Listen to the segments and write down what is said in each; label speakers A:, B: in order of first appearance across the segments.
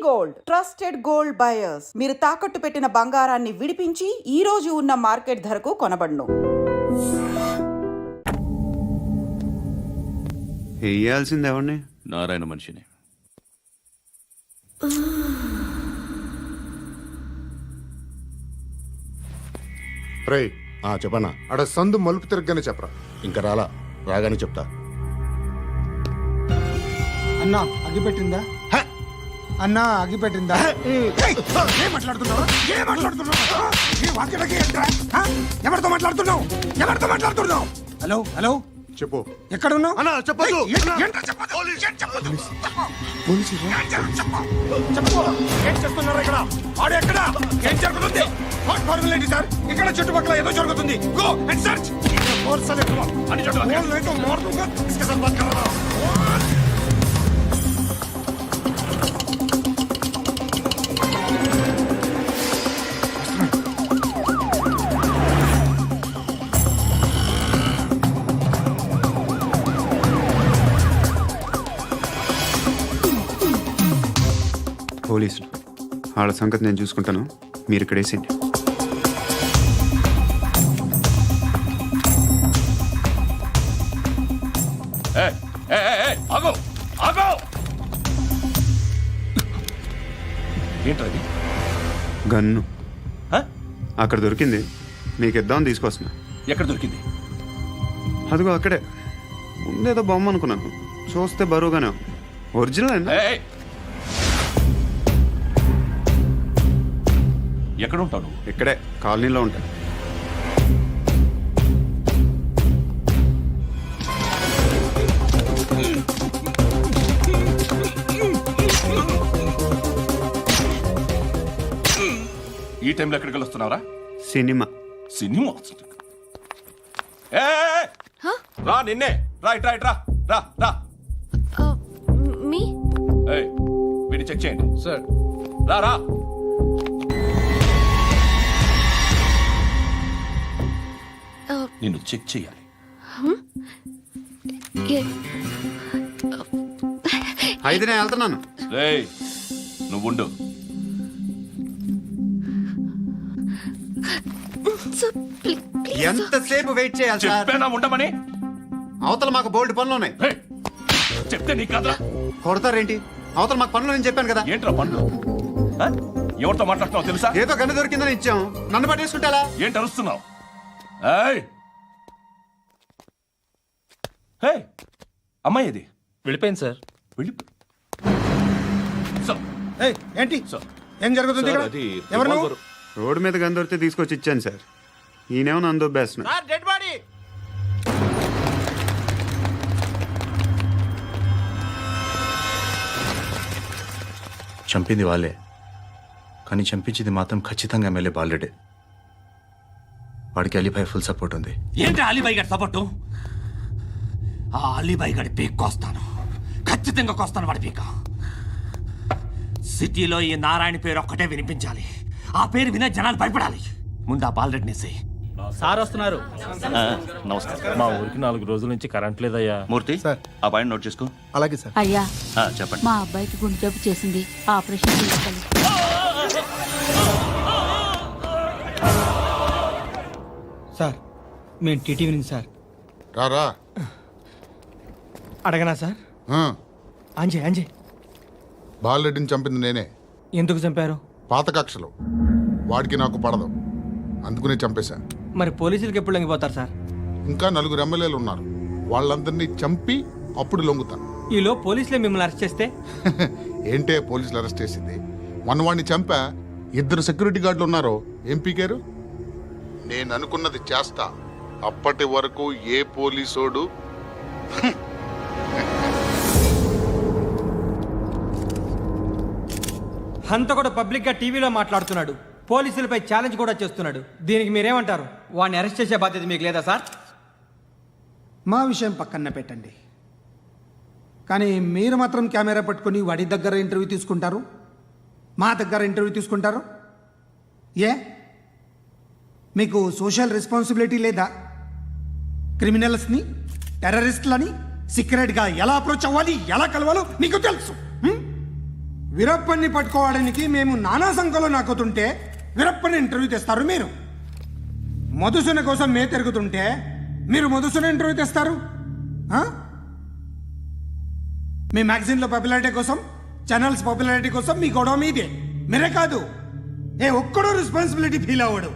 A: Gold trusted gold buyers. మీరు తాకట్టు పెట్టిన బంగారాన్ని విడిపించి ఈ రోజు ఉన్న మార్కెట్ ధరకు కొనబడును.
B: వేయాల్సింది ఎవరిని?
C: నారాయణ మనిషిని.
D: రే చెప్పనా?
E: అడ సందు మలుపు తిరగగానే చెప్పరా.
D: ఇంకా రాగానే చెప్తా.
F: అన్నా అగ్గిపెట్టిందా? అన్నా అగ్గిపెట్టిందా?
E: ఏం మాట్లాడుతున్నావు? ఎవరితో మాట్లాడుతున్నావు?
F: హలో హలో,
E: చెప్పు.
F: ఎక్కడ ఉన్నావు?
D: అన్నా చెప్పదు.
E: ఏం చేస్తున్నారు ఇక్కడ? ఆడు ఎక్కడ? ఏం జరుగుతుంది? వాట్ ఫార్మల్ ఏంటి సార్? ఇక్కడ చుట్టుపక్కల ఏదో జరుగుతుంది. Go and search. అని
B: పోలీసులు వాళ్ళ సంగతి నేను చూసుకుంటాను, మీరు ఇక్కడ వేసేయండి.
C: ఏంటది?
B: గన్ను అక్కడ దొరికింది, మీకు ఇద్దామని తీసుకొస్తున్నా.
C: ఎక్కడ దొరికింది?
B: అదిగో అక్కడే. ముందేదో బొమ్మ అనుకున్నాను, చూస్తే బరువుగానే ఉంది. ఒరిజినల్ అండి.
C: ఎక్కడ ఉంటావు?
B: ఇక్కడే కాలనీలో ఉంటాను.
C: ఈ టైంలో ఎక్కడికి వస్తున్నావురా?
B: సినిమా.
C: సినిమా రా, నిన్నే రా, ఇట్రా ఇట్రా, రా రా.
G: మీ
C: వీడిని చెక్ చేయండి
F: సార్.
C: రా రా. నిన్ను చెక్ చేయాలి.
B: అయితే నేను వెళ్తున్నాను.
C: రేయ్ నువ్వుండు.
B: ఎంతసేపు వెయిట్ చేయాలి సార్?
C: చెప్పేనా ఉండమని?
B: అవతల మాకు బోల్డ్ పనులు ఉన్నాయి.
C: రేయ్, చెప్తే నీకు కదా
B: కొడతారేంటి? అవతల మాకు పనులు నేను చెప్పాను కదా.
C: ఏంట్రా పండ్లు? ఎవరితో మాట్లాడుతున్నావు తెలుసా?
B: ఏదో గన్ను దొరికిందని ఇచ్చాం, నన్ను పట్టేసుకుంటా.
C: ఏంటి అరుస్తున్నావు? అమ్మాయి ఇది
H: వెళ్ళిపోయింది సార్.
F: ఏంటి ఏం జరుగుతుంది ఇక్కడ? ఎవరు నువ్వు?
B: రోడ్డు మీద గన్ను దొరికితే తీసుకొచ్చి ఇచ్చాను సార్. ఈయనేమో నన్ను దొబ్బేస్తున్నా.
I: చంపింది వాళ్ళే, కానీ చంపించింది మాత్రం ఖచ్చితంగా ఎమ్మెల్యే బాలుడే. వాడికి అలీబాయ్ ఫుల్ సపోర్ట్ ఉంది.
J: ఏంటి అలీబాయ్ గారి సపోర్టు? ఆ అలీబాయ్ గారి పీక్ కోస్తాను, ఖచ్చితంగా కోస్తాను వాడి పీక. సిటీలో ఈ నారాయణ పేరు ఒక్కటే వినిపించాలి. ఆ పేరు వినే జనాలు భయపడాలి. ముందు ఆ బాలరెడ్డినేసి.
H: సార్ వస్తున్నారు.
C: నమస్కారం.
H: మా ఊరికి 4 రోజుల నుంచి కరెంట్ లేదయ్యా.
C: మూర్తి
F: సార్.
C: ఆ పాయింట్ నోట్ చేసుకో.
F: అలాగే సార్.
G: అయ్యా,
C: చెప్పండి.
G: మా అబ్బాయికి గుండె జబ్బు చేసింది, ఆపరేషన్ చేయాలి.
F: సార్ మేము టీటీవీ నుంచి సార్.
E: రారా.
F: అడగనా సార్? అంజయ్
E: బాలరెడ్డిని చంపింది నేనే.
F: ఎందుకు చంపారు?
E: పాత కక్షలు. వాడికి నాకు పడదు, అందుకునే చంపేశా.
F: మరి పోలీసులకి ఎప్పుడు లొంగిపోతారు సార్?
E: ఇంకా 4 ఎమ్మెల్యేలు ఉన్నారు, వాళ్ళందరినీ చంపి అప్పుడు లొంగుతాను.
F: ఈలో పోలీసులే మిమ్మల్ని అరెస్ట్ చేస్తే?
E: ఏంటే పోలీసులు అరెస్ట్ చేసింది? వాడిని చంపా. 2 సెక్యూరిటీ గార్డులు ఉన్నారు, ఏం పీకారు? నేను అనుకున్నది చేస్తా. అప్పటి వరకు ఏ పోలీసోడు
F: హంతకుడు పబ్లిక్ గా టీవీలో మాట్లాడుతున్నాడు, పోలీసులపై ఛాలెంజ్ కూడా చేస్తున్నాడు. దీనికి మీరేమంటారు? వాడిని అరెస్ట్ చేసే బాధ్యత మీకు లేదా సార్?
K: మా విషయం పక్కన పెట్టండి, కానీ మీరు మాత్రం కెమెరా పట్టుకొని వాడి దగ్గర ఇంటర్వ్యూ తీసుకుంటారు, మా దగ్గర ఇంటర్వ్యూ తీసుకుంటారు. ఏ మీకు సోషల్ రెస్పాన్సిబిలిటీ లేదా? క్రిమినల్స్ని, టెర్రరిస్టులని సీక్రెట్గా ఎలా అప్రోచ్ అవ్వాలి, ఎలా కలవాలో మీకు తెలుసు. వీరప్పన్ని పట్టుకోవడానికి మేము నానా సంఖ్యలో నాకుతుంటే వీరప్పని ఇంటర్వ్యూ తెస్తారు మీరు. మధుసూన కోసం మే తిరుగుతుంటే మీరు మధుసూన ఇంటర్వ్యూ తెస్తారు. ఆ? మీ మ్యాగజైన్లో పాపులారిటీ కోసం, ఛానల్స్ పాపులారిటీ కోసం మీ గొడవ మీదే. మీరే కాదు, ఏ ఒక్కడో రెస్పాన్సిబిలిటీ ఫీల్ అవ్వడు.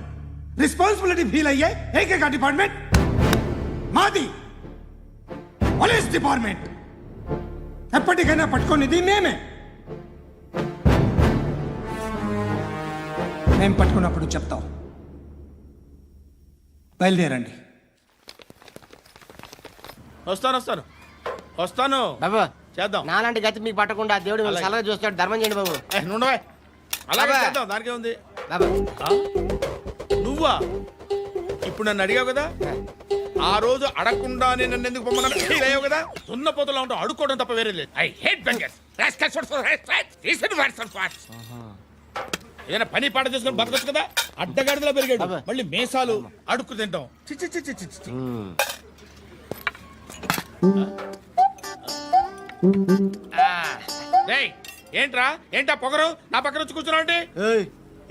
K: రెస్పాన్సిబిలిటీ ఫీల్ అయ్యే ఏకైక డిపార్ట్మెంట్ మాది, పోలీస్ డిపార్ట్మెంట్. ఎప్పటికైనా పట్టుకునేది మేమే. మేము పట్టుకున్నప్పుడు చెప్తాం. బయలుదేరండి.
C: వస్తాను
J: బాబు
C: చేద్దాం.
J: నాలాంటి గతి మీకు పట్టకుండా దేవుడు మిమ్మల్ని సలహా చూస్తాడు. ధర్మం చేయండి బాబు.
C: నుండవే అలాగే
J: బాబా.
C: చేద్దాం, దానికే ఉంది.
J: బాబు
C: నువ్వా ఇప్పుడు నన్ను అడిగావు కదా, ఆ రోజు అడగకుండానే నన్ను ఎందుకు పొమ్మన్నా ఫీల్ అయ్యావు కదా. ఉన్న పోతలో ఉంటావు, అడుక్కోవడం తప్ప వేరే లేదు. I hate bangers. ఏదైనా పని పాట చేసుకుని బతకొచ్చు కదా. అడ్డగాడిదలా పెరిగాడు, మళ్ళీ మేసాలు అడుక్కు తింటాం. చి చి చి చి చి చి. రేయ్, ఏంటా పొగరు నా పక్కన వచ్చి కూర్చున్నావు అంటే?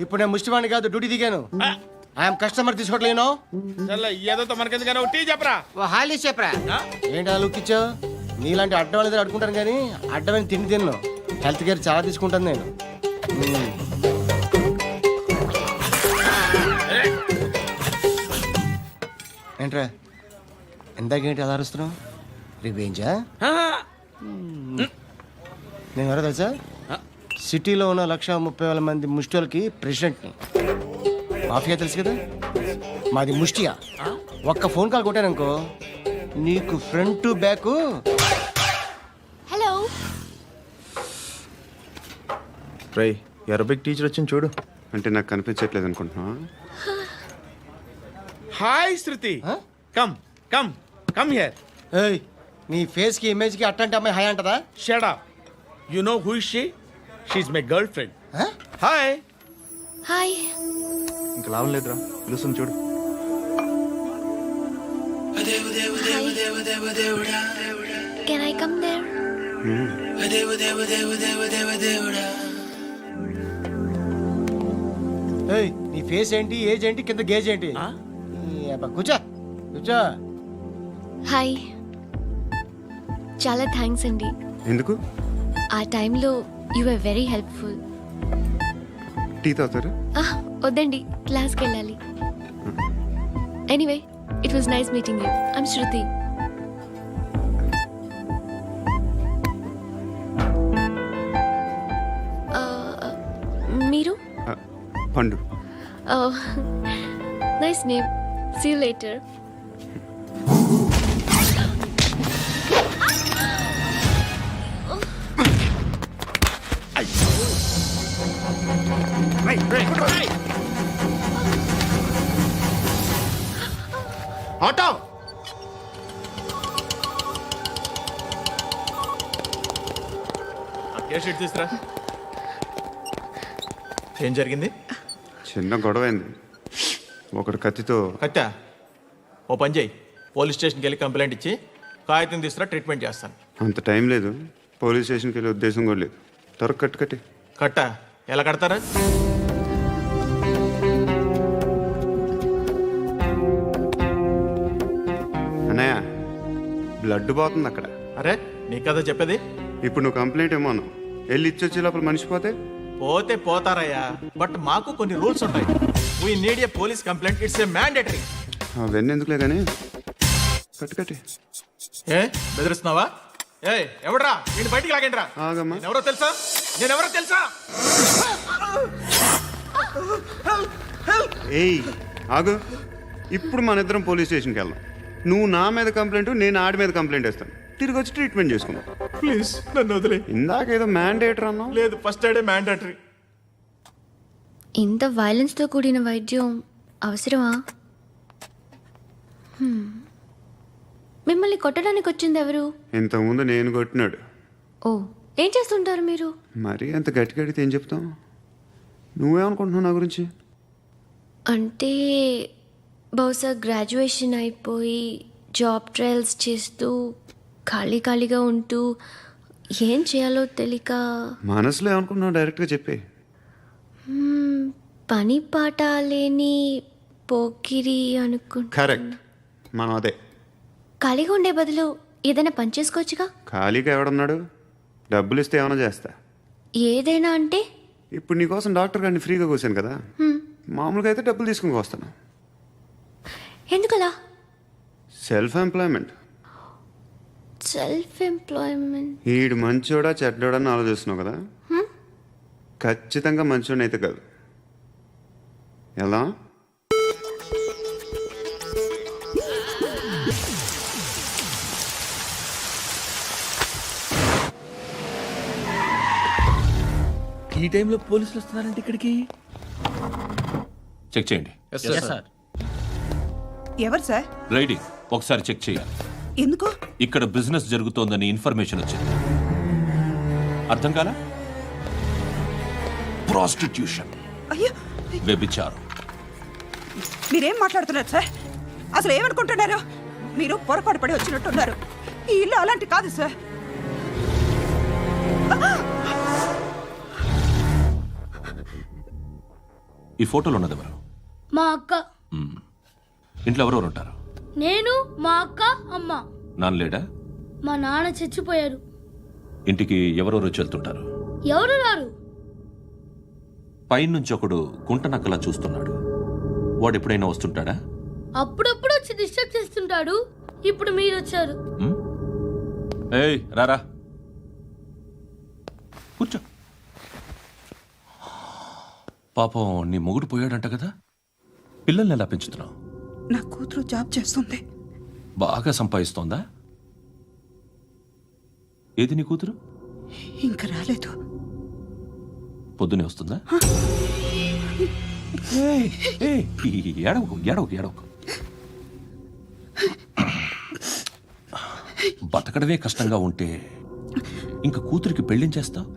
J: ఇప్పుడు నేను ముష్టివాణి కాదు, డ్యూటీ దిగాను. ఐఎమ్ కస్టమర్ తీసుకోవట్లేను.
C: ఏదో మనకెందుకైనా టీ చెప్పరా.
J: ఓ హాలీస్ చెప్పరా. ఏంటి అలా లుక్ ఇచ్చావు? నీలాంటి అడ్డం వాళ్ళ దగ్గర అడుకుంటాను కానీ అడ్డమైన తిండి తిన్ను. హెల్త్ కేర్ చాలా తీసుకుంటాను నేను. ఏంట్రా ఎందాకేంటి అలా అరుస్తున్నావు? రివేంజా? నేను ఎవరో తెలుసా? సిటీలో ఉన్న 130,000 మంది ముష్టిలకి ప్రెసిడెంట్ని. మాఫియా తెలుసు కదా, మాది ముష్టియా. ఒక్క ఫోన్ కాల్ కొట్టాననుకో నీకు ఫ్రంట్ టు బ్యాక్.
G: హలో.
I: రై అరబిక్ టీచర్ వచ్చింది చూడు.
B: అంటే నాకు కనిపించట్లేదు అనుకుంటున్నా.
C: Hi Shruti, come come come here.
J: ఏయ్, నీ ఫేస్ కి ఇమేజ్ కి అట్లాంటి అమ్మాయి హాయ్ అంటదా?
C: Shut up. You know who is she? She is my girlfriend. Hi.
G: Hi.
I: ఇంకా లాభం లేదురా, పిలుస్తుంది చూడు.
G: Can I come there?
J: ఏయ్, నీ ఫేస్ ఏంటి, ఏజ్ ఏంటి, కింద గేజ్ ఏంటి? కూర్చో కూర్చో.
G: హాయ్. చాలా థ్యాంక్స్ అండి.
B: ఎందుకు?
G: ఆ టైంలో you are very helpful.
B: Tea తాగుతారా?
G: వద్దండి, క్లాస్కి వెళ్ళాలి. Anyway, it was nice meeting you. I'm Shruti. మీరు?
B: Pandu.
G: Nice name. See you later.
C: Auto. Sheet తీసురా.
I: ఏం జరిగింది?
B: చిన్న గొడవ అయింది. ఒకడు కత్తితో.
H: కట్టా ఓ పని చేయి, పోలీస్ స్టేషన్కి వెళ్ళి కంప్లైంట్ ఇచ్చి కాగితం తీసుకురా, ట్రీట్మెంట్ చేస్తాను.
B: అంత టైం లేదు, పోలీస్ స్టేషన్కి వెళ్ళే ఉద్దేశం కూడా లేదు. త్వరగా కట్టి.
H: కట్టా ఎలా కడతారా?
B: అన్నయ్య, బ్లడ్ పోతుంది అక్కడ.
H: అరే నీ కదా చెప్పేది.
B: ఇప్పుడు నువ్వు కంప్లైంట్ ఏమో అన్నావు, వెళ్ళి ఇచ్చొచ్చే లోపల మనిషి పోతే?
H: పోతే పోతారయ్యా, బట్ మాకు కొన్ని రూల్స్ ఉంటాయి. We need a police complaint, it's a mandatory.
B: అవన్నీ ఎందుకులే కానీ కట్టి.
H: ఏ బెదిరిస్తున్నావా? ఏ ఎవడ్రా నేను బయటికి లాగండి రా.
B: ఆగమ్మా.
H: ఎవరో తెలుసా? నేనెవరో తెలుసా?
B: ఏయ్ ఆగు. ఇప్పుడు మన ఇద్దరం పోలీస్ స్టేషన్కి వెళ్దాం. నువ్వు నా మీద కంప్లైంట్, నేను ఆడి మీద కంప్లైంట్ వేస్తాను. తిరిగి వచ్చి ట్రీట్మెంట్ చేసుకున్నాం.
H: ప్లీజ్ నన్ను వదిలే.
B: ఇందాకేదో మ్యాండేటర్ అన్నావు.
H: లేదు, ఫస్ట్ ఎయిడే మ్యాండేటరీ.
G: ఇంత వైలెన్స్తో కూడిన వైద్యం అవసరమా? మిమ్మల్ని కొట్టడానికి వచ్చింది ఎవరు?
B: ఇంతకుముందు నేను కొట్టినాడు.
G: ఓ, ఏం చేస్తుంటారు మీరు?
B: మరీ అంత గట్టి గడితే ఏం చెప్తాం? నువ్వేమనుకుంటున్నావు నా గురించి?
G: అంటే బహుశా గ్రాడ్యుయేషన్ అయిపోయి జాబ్ ట్రయల్స్ చేస్తూ ఖాళీగా ఉంటూ ఏం చేయాలో తెలియక
B: మనసులో ఏమనుకున్నావు డైరెక్ట్గా చెప్పే.
G: పని పాట లేని పోకిరి అనుకుంటా.
B: కరెక్ట్, మనం అదే.
G: ఖాళీగా ఉండే బదులు ఏదైనా పని చేసుకోవచ్చుగా.
B: ఖాళీగా ఎవడన్నాడు? డబ్బులు ఇస్తే ఏమైనా చేస్తా.
G: ఏదైనా అంటే
B: ఇప్పుడు నీకోసం డాక్టర్ గారిని ఫ్రీగా కూర్చాను కదా, మామూలుగా అయితే డబ్బులు తీసుకుని వస్తాను.
G: ఎందుకలా?
B: Self employment.
G: Self employment.
B: ఈడు మంచోడా చెడ్డోడా అని ఆలోచిస్తున్నావు కదా, ఖచ్చితంగా మంచోడని అయితే కాదు. ఎలా?
C: ఈ టైంలో పోలీసులు వస్తున్నారంటే ఇక్కడికి.
L: చెక్ చేయండి.
A: ఎవరు సార్?
L: రైడింగ్ ఒకసారి చెక్ చేయాలి.
A: ఎందుకు?
L: ఇక్కడ బిజినెస్ జరుగుతోందని ఇన్ఫర్మేషన్ వచ్చింది. అర్థం కాలా? ప్రాస్టిట్యూషన్,
A: అయ్యో,
L: వ్యభిచారం.
A: మీరేం మాట్లాడుతున్నారు సార్? అసలు ఏమనుకుంటున్నారు? మీరు పొరపాటు పడి వచ్చినట్టున్నారు. ఈ ఇల్లు అలాంటి కాదు సార్.
L: ఈ ఫోటోలో ఉన్నది ఎవరు?
G: మా అక్క.
L: ఇంట్లో ఎవరెవరు ఉంటారు?
G: నేను, మా అక్క, అమ్మ.
L: నాన్న లేడా?
G: మా నాన్న చచ్చిపోయారు.
L: ఇంటికి ఎవరెవరు వచ్చి వెళ్తుంటారు?
G: ఎవరు రారు.
L: పైనుంచి ఒకడు గుంట నక్కలా చూస్తున్నాడు. వాడు ఎప్పుడైనా వస్తుంటాడా?
G: అప్పుడప్పుడు వచ్చి డిస్టర్బ్ చేస్తుంటాడు. ఇప్పుడు మీరు వచ్చారు.
L: ఏయ్ రారా, కూర్చో. పాపం నీ మొగుడు పోయాడంట కదా, పిల్లల్ని ఎలా పెంచుతున్నావు?
A: నా కూతురు జాబ్ చేస్తుంది.
L: బాగా సంపాదిస్తోందా? ఏది నీ కూతురు?
A: ఇంకా రాలేదు.
L: పొద్దునే వస్తుందా? ఏయ్, ఏయ్, ఏడవకు ఏడవకు ఏడవకు. బతకడమే కష్టంగా ఉంటే ఇంకా కూతురికి పెళ్ళించేస్తావు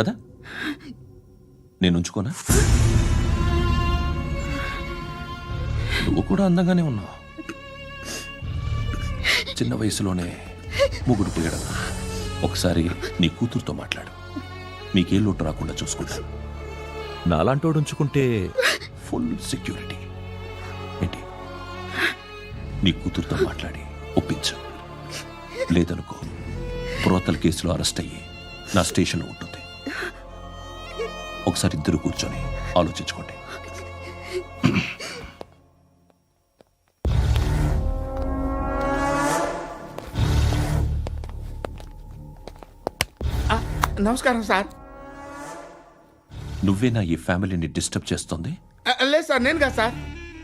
L: కదా? నేను ఉంచుకోనా? నువ్వు కూడా అందంగానే ఉన్నావు. చిన్న వయసులోనే ముగ్గురు పోయడం. ఒకసారి నీ కూతురుతో మాట్లాడు, మీకే లోటు రాకుండా చూసుకుంటాను. నాలాంటోడు ఉంచుకుంటే ఫుల్ సెక్యూరిటీ. ఏంటి? నీ కూతురుతో మాట్లాడి ఒప్పించు. లేదనుకో, ప్రోతల కేసులో అరెస్ట్ అయ్యి నా స్టేషన్లో ఉంటుంది. ఒకసారి ఇద్దరు కూర్చొని ఆలోచించుకోండి.
C: నమస్కారం సార్.
L: నువ్వేనా ఈ ఫ్యామిలీని డిస్టర్బ్ చేస్తుంది?
C: లేదు సార్, నేను కాదు సార్.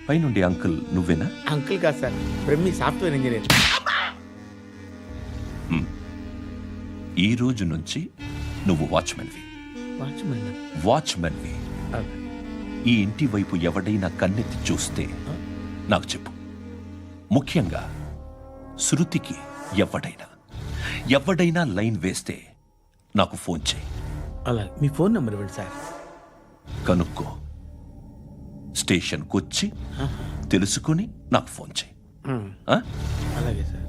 L: పైనుండి అంకుల్ నువ్వేనా?
C: అంకుల్ కాదు సార్, బ్రహ్మి సాఫ్ట్వేర్ ఇంజనీర్.
L: ఈ రోజు నుంచి నువ్వు వాచ్మెన్వి. వాచ్మెన్వి. ఈ ఇంటి వైపు ఎవడైనా కన్నెత్తి చూస్తే నాకు చెప్పు. ముఖ్యంగా శృతికి ఎవడైనా లైన్ వేస్తే నాకు ఫోన్ చేయి.
C: అలా మీ ఫోన్ నెంబర్ ఇవ్వండి సార్.
L: కనుక్కో, స్టేషన్కి వచ్చి తెలుసుకుని నాకు ఫోన్ చేయి.
C: అలాగే సార్.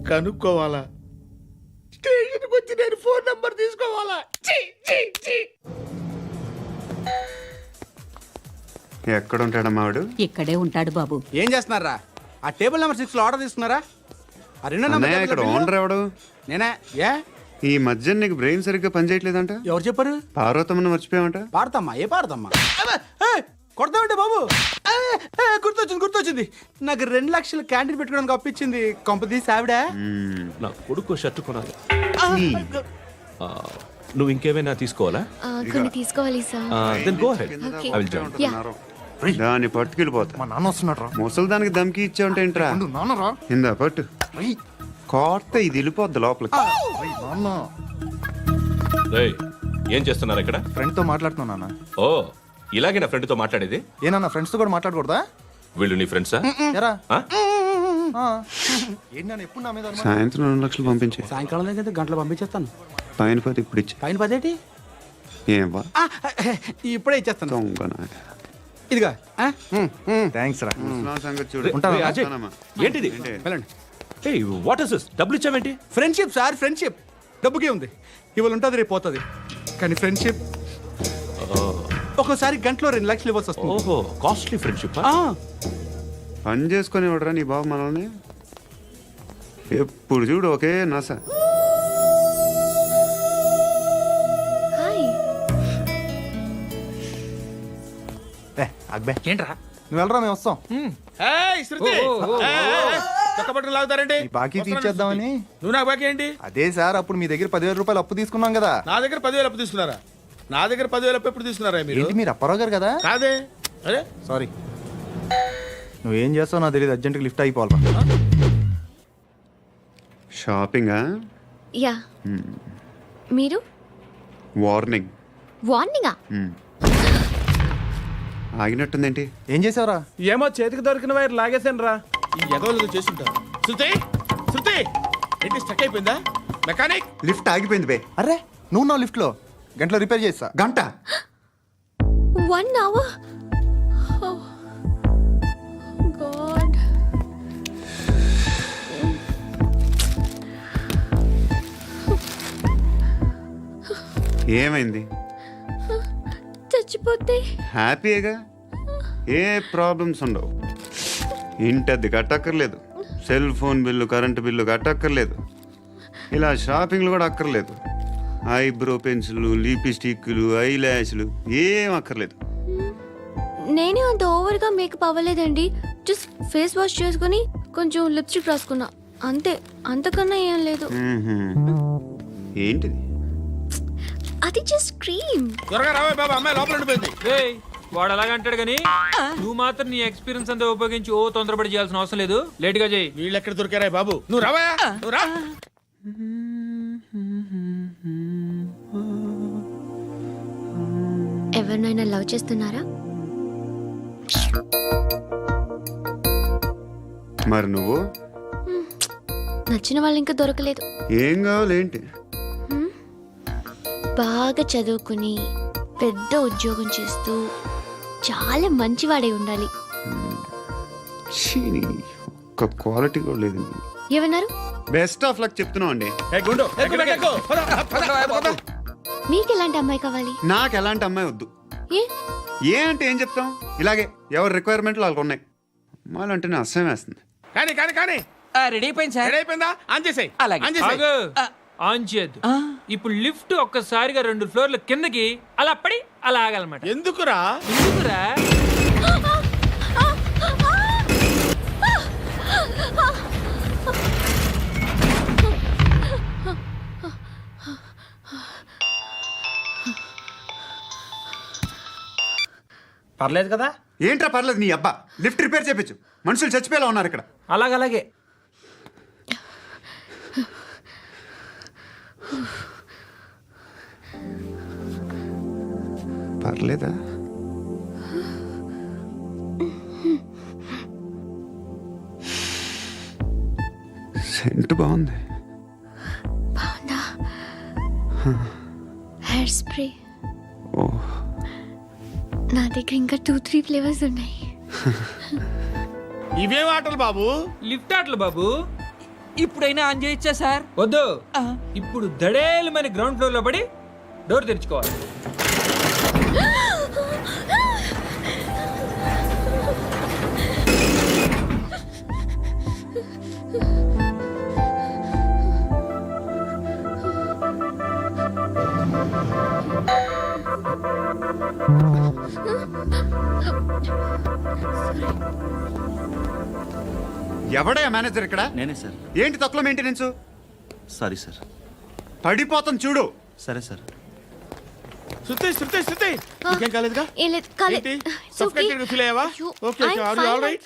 C: కనుక్కోవాలా? స్టేషన్కి వచ్చి నేను ఫోన్ నెంబర్ తీసుకోవాలా?
B: ఎక్కడ ఉంటాడమ్మా వాడు?
A: ఇక్కడే ఉంటాడు బాబు.
H: ఏం చేస్తున్నారా? ఆ టేబుల్ నెంబర్ 6 లో ఆర్డర్ తీసుకున్నారా? ఆ రెండో
B: అన్నయ్య,
H: నెంబర్
B: ఇక్కడ ఓనర్ ఎవడు?
H: నేనే. ఏ
B: ఈ మధ్య నీకు బ్రెయిన్ సరిగ్గా పనిచేయట్లేదంట.
H: ఎవరు చెప్పారు?
B: పార్వతమ్మను మర్చిపోయామంట.
H: పాడతామ్మా? ఏ పాడతామ్మా? కొడతామంటే బాబు. గుర్తొచ్చింది. నాకు 2 లక్షలు క్యాంటీన్ పెట్టుకోవడానికి అప్పించింది కొంపదీసి ఆవిడ.
L: నా కొడుకు షర్టు కొనాలి. నువ్వు ఇంకేమైనా తీసుకోవాలా?
G: కొన్ని తీసుకోవాలి sir.
L: Then go ahead. I will join.
B: దాన్ని పట్టుకెళ్ళిపోతా.
E: మా నాన్న వస్తున్నాడు రా.
B: ముసలి దానికి దమ్కి ఇచ్చావంటే ఏంట్రా?
E: నాన్న రా.
B: ఇందా పట్టు. కోర్త ఇది వెళ్ళిపోద్ది లోపలికి.
E: నాన్న
L: రేయ్, ఏం చేస్తున్నారు ఇక్కడ?
E: ఫ్రెండ్ తో మాట్లాడుతున్నా నాన్న.
L: ఓ, ఇలాగే నా ఫ్రెండ్తో మాట్లాడేది?
E: ఏనా ఫ్రెండ్స్ తో కూడా మాట్లాడకూడదా?
L: వీళ్ళు నీ ఫ్రెండ్సా?
E: ఎరా ఏంటి నాన్న ఎప్పుడు నా మీద అనుమానం?
B: సాయంత్రం 2 లక్షలు పంపించే.
H: సాయంకాలం దగ్గర గంటలు పంపించేస్తాను.
B: పైన 10 ఇప్పుడు ఇచ్చే.
H: పైన 10 ఏంటి?
B: ఏం వా
H: ఇప్పుడే ఇచ్చేస్తాను.
B: దొంగనా.
H: ఇదిగా
E: థ్యాంక్స్ రా.
B: ముసలాం సంగతి చూడు.
E: ఉంటావా?
L: అజయ్,
B: వస్తానమ్మా.
L: ఏంటిది?
H: వెళ్ళండి.
L: ఏ వాట్ ఇస్ దిస్? డబ్బులు ఇచ్చావేంటి?
K: Friendship sir, friendship. డబ్బుకే ఉంది, ఇవాళ ఉంటుంది రేపు పోతుంది. కానీ ఫ్రెండ్షిప్ ఒక్కోసారి గంటలో 2 లక్షలు ఇవ్వాల్సి వస్తుంది.
L: ఓహో, కాస్ట్లీ ఫ్రెండ్షిప్.
B: పని చేసుకొని ఇవ్వడరా నీ బాబు మనల్ని? ఎప్పుడు చూడు ఒకే నస.
G: హాయ్.
F: ఏంట్రా
K: నువ్వు వెళ్ళరా, మేము వస్తాం.
C: ఏయ్, శృతి చక్కబట్టలు లాగుతారండి.
K: బాకీ తీర్చేద్దామని.
C: నువ్వు నాకు బాకీ ఏంటి?
K: అదే సార్, అప్పుడు మీ దగ్గర 10,000 రూపాయలు అప్పు తీసుకున్నాం కదా.
C: నా దగ్గర 10,000 అప్పు తీసుకున్నారా? నా దగ్గర 10,000 అప్పు ఎప్పుడు తీసుకున్నారా మీరు?
K: ఏంటి మీరు అప్పారావు గారు కదా?
C: కాదే. అరే
K: సారీ. నువ్వేం చేస్తావు నాకు తెలియదు, అర్జెంట్గా లిఫ్ట్ అయిపోవాలి.
B: షాపింగా?
G: యా. మీరు
B: వార్నింగ్.
G: వార్నింగా?
B: ఆగినట్టుందేంటి?
K: ఏం చేసావురా?
F: ఏమో చేతికి దొరికిన వైర్ లాగేసాను రా.
C: ఈ ఎగవలు చేస్తుంటారు. శృతి, శృతి ఏంటి స్టక్ అయిపోయిందా? మెకానిక్.
B: లిఫ్ట్ ఆగిపోయింది బే.
K: అరే నువ్వు నా లిఫ్ట్లో గంటలో రిపేర్ చేస్తా.
B: గంట?
G: 1 hour? Oh. God.
B: ఏమైంది?
G: చచ్చిపోతే
B: హ్యాపీగా, ఏ ప్రాబ్లమ్స్ ఉండవు. ఇంటద్ది కట్టక్కర్లేదు, cell phone bill, current bill కట్టక్కర్లేదు, ఇలా షాపింగ్లు కూడా అక్కర్లేదు. ఐబ్రో పెన్సిల్, లిప్స్టిక్లు, ఐ ల్యాష్లు ఏం అక్కర్లేదు.
G: నేనే అంత ఓవర్గా మేకప్ అవ్వలేదండి. జస్ట్ ఫేస్ వాష్ చేసుకుని కొంచెం లిప్స్టిక్ రాసుకున్నా అంతే, అంతకన్నా ఏం లేదు.
B: ఏంటిది?
G: అది జస్ట్ క్రీమ్.
C: త్వరగా రావే బాబా, అమ్మాయి లోపల ఉండిపోయింది.
F: వాడు అలాగంటాడు కానీ నువ్వు మాత్రం నీ ఎక్స్పీరియన్స్ అంతా ఉపయోగించి తొందరపడి చేయాల్సిన అవసరం లేదు. లేట్ గా చేయి.
C: వీళ్ళు ఎక్కడ దొరికారా బాబు? నువ్వు రావా, నువ్వు రా.
G: ఎవరినైనా లవ్ చేస్తున్నారా?
B: మరి నువ్వు?
G: నచ్చిన వాళ్ళు ఇంకా దొరకలేదు.
B: ఏం కావాలి ఏంటి?
G: బాగా చదువుకుని పెద్ద ఉద్యోగం చేస్తూ చాలా మంచివాడే ఉండాలి.
B: ఒక్క క్వాలిటీ కూడా లేదు.
G: ఏమన్నారు?
B: బెస్ట్ ఆఫ్ లక్ చెప్తున్నావు అండి.
C: గుండు ఎక్కు, ఎక్కు. పద, పద, పద.
G: మీకు ఎలాంటి అమ్మాయి కావాలి?
B: నాకు ఎలాంటి అమ్మాయి వద్దు.
G: ఏ
B: ఏ అంటే ఏం చెప్తాం, ఇలాగే ఎవరి రిక్వైర్మెంట్లు వాళ్ళకు ఉన్నాయి. అమ్మాయిలు అంటేనే అసహ్యం వేస్తుంది.
C: కానీ కానీ కానీ
F: రెడీ అయిపోయింది సార్.
C: రెడీ అయిపోయిందా? ఆన్ చేసేయ్.
F: అలాగే.
C: ఆన్ చేసేయ్.
F: ఆన్ చేయద్దు. ఇప్పుడు లిఫ్ట్ ఒక్కసారిగా 2 ఫ్లోర్ల కిందకి అలా పడి అలా ఆగాలన్నమాట.
C: ఎందుకురా?
F: ఎందుకురా?
K: పర్లేదు కదా?
B: ఏంట్రా పర్లేదు నీ అబ్బా. లిఫ్ట్ రిపేర్ చేయించు, మనుషులు చచ్చిపోయేలా ఉన్నారు ఇక్కడ.
F: అలాగే.
B: పర్లేదా? సెంట్ బాగుంది.
G: బాగుందా? Hair spray.
B: ఓ,
G: నా దగ్గర ఇంకా 2-3 ఫ్లేవర్స్ ఉన్నాయి.
C: ఇవేం ఆటలు బాబు?
F: లిఫ్ట్ ఆటలు బాబు. ఇప్పుడైనా ఆన్ చేయొచ్చా సార్? వద్దు. ఇప్పుడు దడేలమైన గ్రౌండ్ ఫ్లోర్ లో పడి డోర్ తెరుచుకోవాలి.
B: ఎవడయ్యా మేనేజర్ ఇక్కడ?
I: నేనే సార్.
B: ఏంటి తక్కువ మెయింటెనెన్స్?
I: Sorry sir.
B: పడిపోతాం చూడు.
I: సరే సార్.
C: శృతి, శృతి, శృతి నీకేం కాలేదుగా?
G: ఏం లేదు, కాలేదు.
C: ఏంటి? Suffocated గా feel అయ్యావా? Okay, okay. Are you all right?